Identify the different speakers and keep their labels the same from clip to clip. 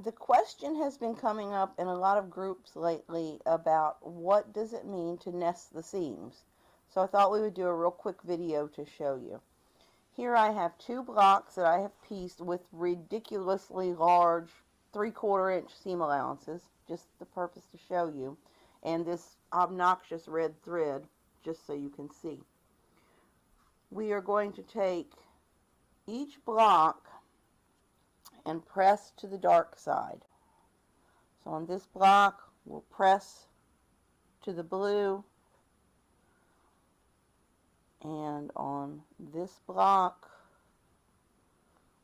Speaker 1: The question has been coming up in a lot of groups lately about what does it mean to nest the seams. So I thought we would do a real quick video to show you. Here I have 2 blocks that I have pieced with ridiculously large 3/4 inch seam allowances, just the purpose to show you, and this obnoxious red thread, just so you can see. We are going to take each block and press to the dark side. So on this block, we'll press to the blue, and on this block,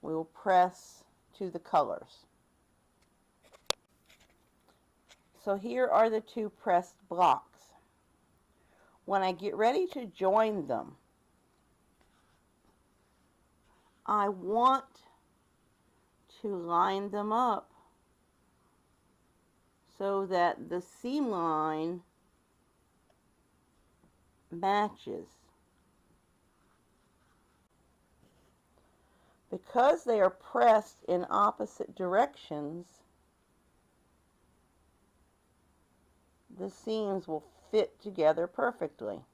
Speaker 1: we'll press to the colors. So here are the 2 pressed blocks. When I get ready to join them, I want to line them up so that the seam line matches. Because they are pressed in opposite directions, the seams will fit together perfectly.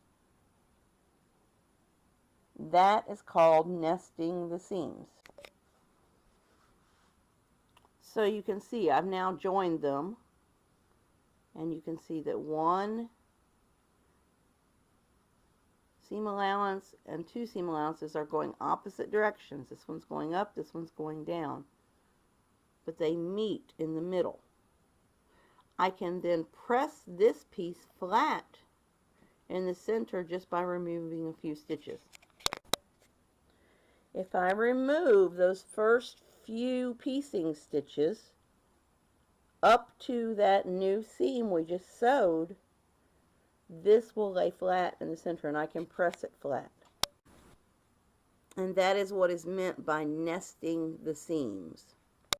Speaker 1: That is called nesting the seams. So you can see I've now joined them, and you can see that 1 seam allowance and 2 seam allowances are going opposite directions. This one's going up, this one's going down, but they meet in the middle. I can then press this piece flat in the center just by removing a few stitches. If I remove those first few piecing stitches up to that new seam we just sewed, this will lay flat in the center, and I can press it flat. And that is what is meant by nesting the seams.